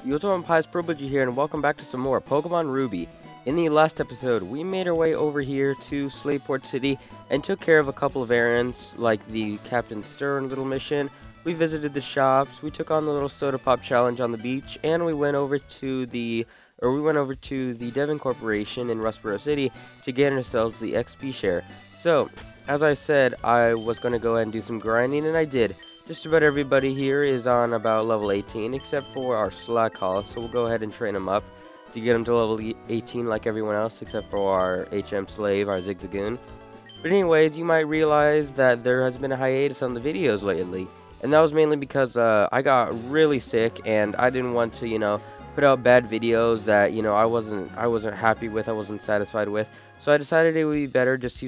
What's up, I'm PiePurplji here, and welcome back to some more Pokemon Ruby. In the last episode, we made our way over here to Mauville City and took care of a couple of errands, like the Captain Stern little mission. We visited the shops, we took on the little soda pop challenge on the beach, and we went over to the Devon Corporation in Rustboro City to get ourselves the XP share. So, as I said, I was going to go ahead and do some grinding, and I did. Just about everybody here is on about level 18, except for our Slackhaw, so we'll go ahead and train him up to get him to level 18 like everyone else, except for our HM slave, our Zigzagoon. But anyways, you might realize that there has been a hiatus on the videos lately, and that was mainly because I got really sick, and I didn't want to, put out bad videos that, I wasn't happy with, I wasn't satisfied with. So I decided it would be better just,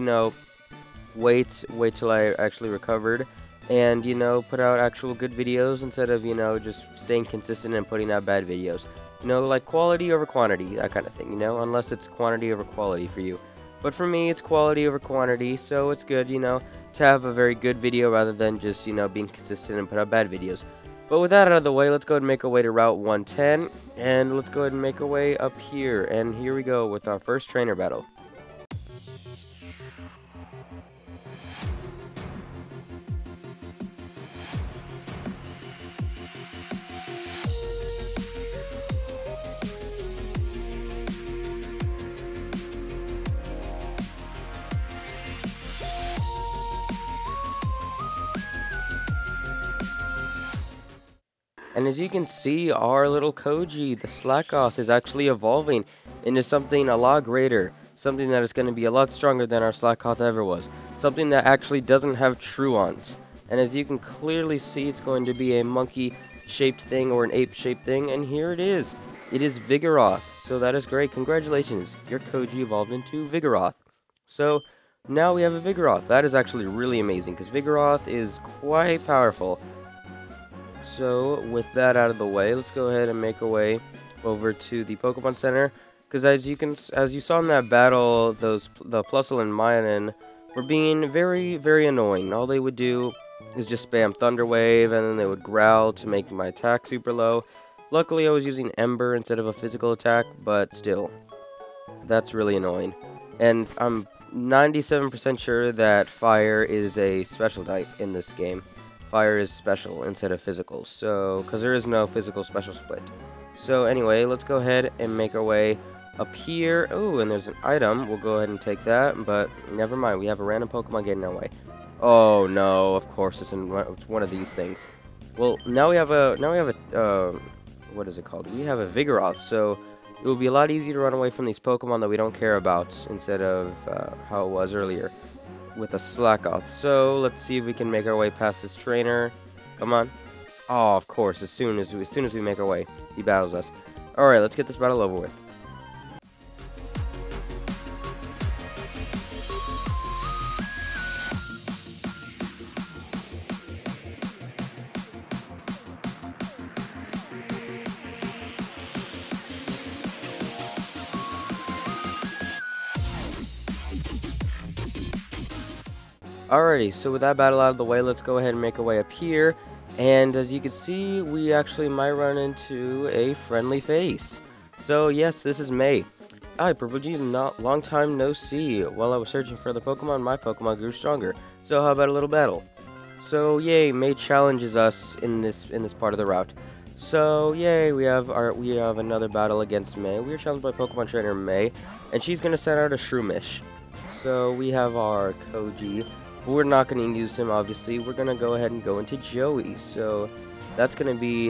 wait till I actually recovered. And, put out actual good videos instead of, just staying consistent and putting out bad videos. Like quality over quantity, that kind of thing, unless it's quantity over quality for you. But for me, it's quality over quantity, so it's good, to have a very good video rather than just, being consistent and put out bad videos. But with that out of the way, let's go ahead and make our way to Route 110, and let's go ahead and make our way up here. And here we go with our first trainer battle. And as you can see, our little Koji, the Slackoth, is actually evolving into something a lot greater. Something that is going to be a lot stronger than our Slackoth ever was. Something that actually doesn't have Truants. And as you can clearly see, it's going to be a monkey-shaped thing or an ape-shaped thing. And here it is. It is Vigoroth. So that is great. Congratulations. Your Koji evolved into Vigoroth. So now we have a Vigoroth. That is actually really amazing because Vigoroth is quite powerful. So, with that out of the way, let's go ahead and make our way over to the Pokemon Center. Because as you saw in that battle, the Plusle and Mayanin were being very, very annoying. All they would do is just spam Thunder Wave, and then they would growl to make my attack super low. Luckily, I was using Ember instead of a physical attack, but still, that's really annoying. And I'm 97% sure that Fire is a special type in this game. Fire is special instead of physical, so because there is no physical special split. So anyway, let's go ahead and make our way up here. Oh, and there's an item. We'll go ahead and take that, but never mind. We have a random Pokemon getting in our way. Oh no! Of course, it's one of these things. Well, now we have a what is it called? We have a Vigoroth, so it will be a lot easier to run away from these Pokemon that we don't care about instead of how it was earlier with a Slackoth. So let's see if we can make our way past this trainer. Come on. Oh, of course, as soon as we make our way, he battles us. Alright, let's get this battle over with. Alrighty, so with that battle out of the way, let's go ahead and make our way up here. And as you can see, we actually might run into a friendly face. So yes, this is May. Hi, PiePurplji, long time no see. While I was searching for the Pokemon, my Pokemon grew stronger. So how about a little battle? So yay, May challenges us in this part of the route. So yay, we have another battle against May. We are challenged by Pokemon Trainer May, and she's gonna send out a Shroomish. So we have our Koji. We're not going to use him, obviously. We're going to go ahead and go into Joey. So that's going to be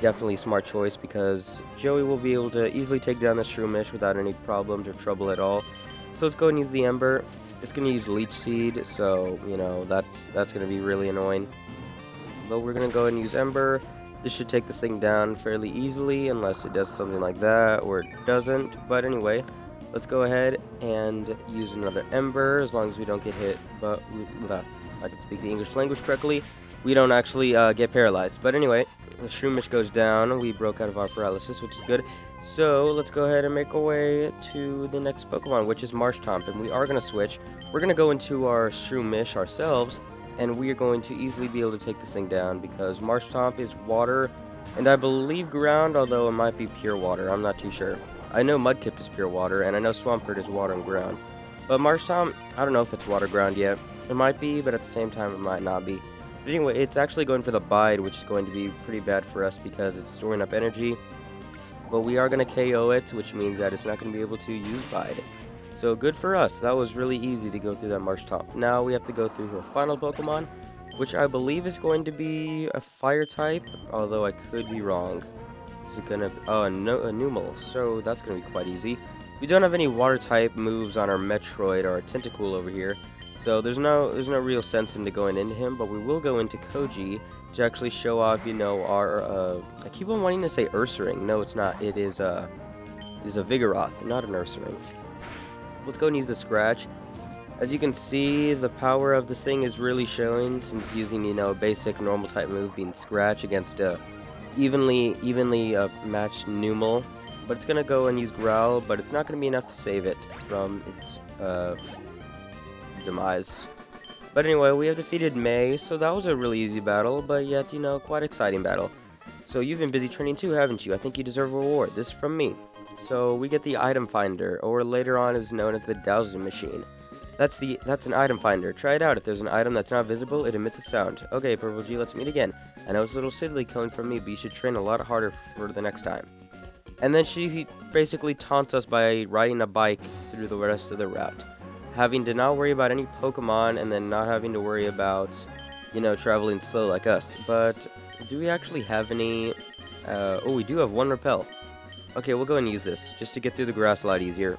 definitely a smart choice because Joey will be able to easily take down the Shroomish without any problems or trouble at all. So let's go and use the Ember. It's going to use Leech Seed, so, that's going to be really annoying. But we're going to go ahead and use Ember. This should take this thing down fairly easily unless it does something like that or it doesn't. But anyway, let's go ahead and use another Ember, as long as we don't get hit, but I can speak the English language correctly, we don't actually get paralyzed. But anyway, the Shroomish goes down, we broke out of our paralysis, which is good. So let's go ahead and make our way to the next Pokemon, which is Marshtomp, and we are going to switch. We're going to go into our Shroomish ourselves, and we are going to easily be able to take this thing down, because Marshtomp is water And I believe ground, although it might be pure water. I'm not too sure. I know Mudkip is pure water, and I know Swampert is water and ground. But Marshtomp, I don't know if it's water ground yet. It might be, but at the same time, it might not be. But anyway, it's actually going for the Bide, which is going to be pretty bad for us because it's storing up energy. But we are going to KO it, which means that it's not going to be able to use Bide. So good for us. That was really easy to go through that Marshtomp. Now we have to go through her final Pokemon, which I believe is going to be a fire type, although I could be wrong. Is it gonna? Oh, a Numel. So that's gonna be quite easy. We don't have any water type moves on our Metroid or our Tentacool over here, so there's no real sense into going into him. But we will go into Koji to actually show off, you know, our I keep on wanting to say Ursaring. No, it's not. It is a Vigoroth, not an Ursaring. Let's go and use the Scratch. As you can see, the power of this thing is really showing since using, you know, a basic normal type move being Scratch against a evenly matched Numel. But it's gonna go and use Growl, but it's not gonna be enough to save it from its demise. But anyway, we have defeated May, so that was a really easy battle, but yet, you know, quite exciting battle. So you've been busy training too, haven't you? I think you deserve a reward. This from me. So we get the Item Finder, or later on is known as the Dowsing Machine. That's an item finder. Try it out. If there's an item that's not visible, it emits a sound. Okay, PiePurplji, let's meet again. I know it's a little silly coming from me, but you should train a lot harder for the next time. And then she basically taunts us by riding a bike through the rest of the route. Having to not worry about any Pokemon, and then not having to worry about, you know, traveling slow like us. But do we actually have any... oh, we do have one Repel. Okay, we'll go and use this, just to get through the grass a lot easier.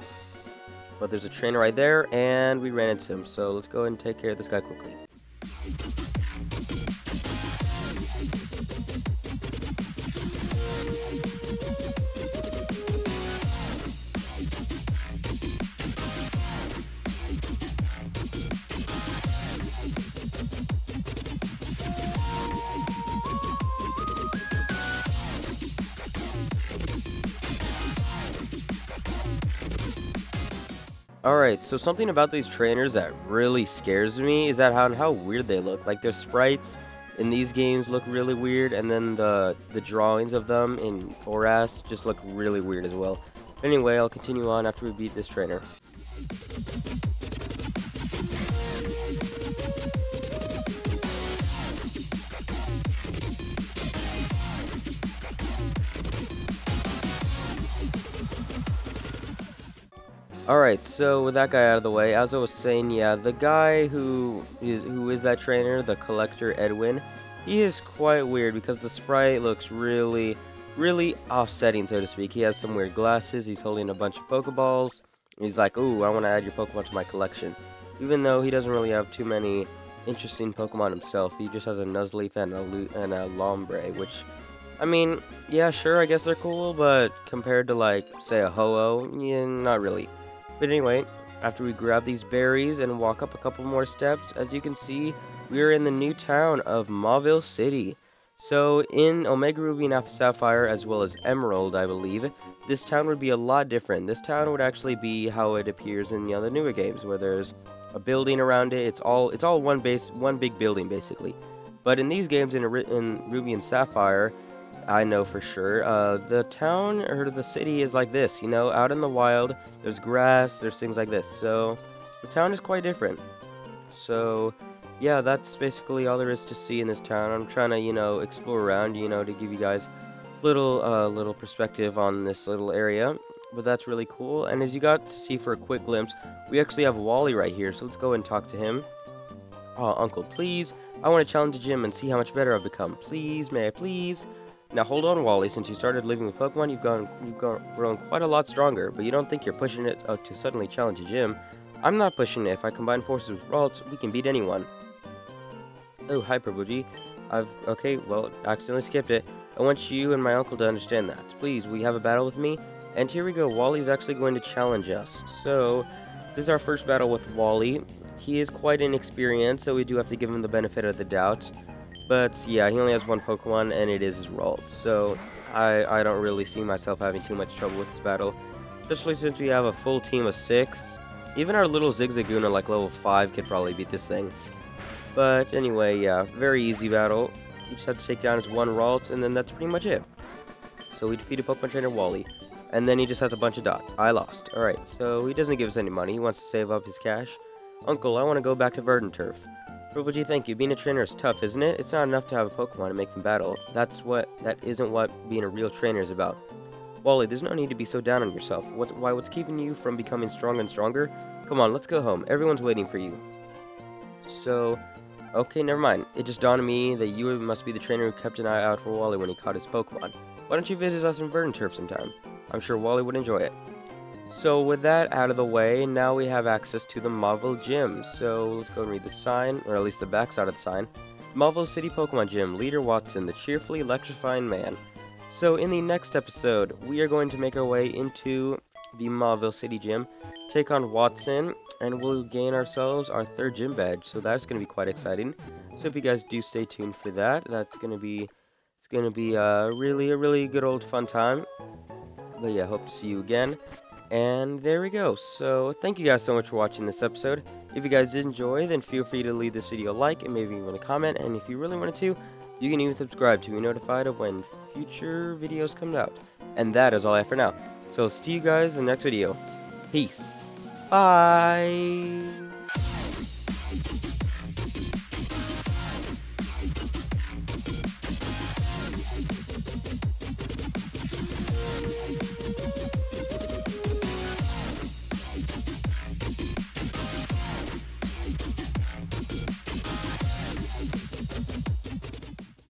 But there's a trainer right there, and we ran into him, so let's go and take care of this guy quickly. Alright, so something about these trainers that really scares me is that how weird they look. Like, their sprites in these games look really weird, and then the drawings of them in Boras just look really weird as well. Anyway, I'll continue on after we beat this trainer. Alright, so with that guy out of the way, as I was saying, yeah, the guy who is that trainer, the collector Edwin, he is quite weird because the sprite looks really offsetting, so to speak. He has some weird glasses, he's holding a bunch of Pokeballs, and he's like, ooh, I want to add your Pokemon to my collection. Even though he doesn't really have too many interesting Pokemon himself, he just has a Nuzleaf and a Lombre, which, I mean, yeah, sure, I guess they're cool, but compared to, like, say, a Ho-Oh, yeah, not really. But anyway, after we grab these berries and walk up a couple more steps, as you can see, we are in the new town of Mauville City. So in Omega Ruby and Alpha Sapphire, as well as Emerald, I believe, this town would be a lot different. This town would actually be how it appears in the other newer games, where there's a building around it. It's all one big building basically. But in these games, in Ruby and Sapphire, I know for sure, the town or the city is like this, you know, out in the wild, there's grass, there's things like this, so the town is quite different. So, yeah, that's basically all there is to see in this town. I'm trying to, you know, explore around, you know, to give you guys little perspective on this little area, but that's really cool. And as you got to see for a quick glimpse, we actually have Wally right here, so let's go and talk to him. Oh, Uncle, please, I want to challenge the gym and see how much better I've become. Please, may I please? Now hold on, Wally, since you started living with Pokemon, you've grown quite a lot stronger, but you don't think you're pushing it to suddenly challenge a gym. I'm not pushing it. If I combine forces with Ralt, we can beat anyone. Oh, hi, PiePurplji. Okay, well, accidentally skipped it. I want you and my uncle to understand that. Please, will you have a battle with me? And here we go, Wally's actually going to challenge us. So, this is our first battle with Wally. He is quite inexperienced, so we do have to give him the benefit of the doubt. But yeah, he only has one Pokemon, and it is his Ralt. So I don't really see myself having too much trouble with this battle, especially since we have a full team of 6. Even our little Zigzagoon at like level 5 could probably beat this thing. But anyway, yeah, very easy battle. You just have to take down his one Ralt, and then that's pretty much it. So we defeated Pokemon Trainer Wally. And then he just has a bunch of dots. I lost. Alright, so he doesn't give us any money. He wants to save up his cash. Uncle, I want to go back to Verdant Turf. PiePurplji, thank you. Being a trainer is tough, isn't it? It's not enough to have a Pokemon and make them battle. That isn't what being a real trainer is about. Wally, there's no need to be so down on yourself. What's keeping you from becoming stronger and stronger? Come on, let's go home. Everyone's waiting for you. So, okay, never mind. It just dawned on me that you must be the trainer who kept an eye out for Wally when he caught his Pokemon. Why don't you visit us in Verdant Turf sometime? I'm sure Wally would enjoy it. So with that out of the way, now we have access to the Mauville Gym. So let's go and read the sign, or at least the back side of the sign. Mauville City Pokemon Gym, Leader Watson, the cheerfully electrifying man. So in the next episode, we are going to make our way into the Mauville City Gym, take on Watson, and we'll gain ourselves our 3rd gym badge. So that's going to be quite exciting. So if you guys do stay tuned for that, it's going to be a really good old fun time. But yeah, hope to see you again. And there we go. So thank you guys so much for watching this episode. If you guys did enjoy, then feel free to leave this video a like and maybe even a comment. And if you really wanted to, you can even subscribe to be notified of when future videos come out. And that is all I have for now. So see you guys in the next video. Peace. Bye.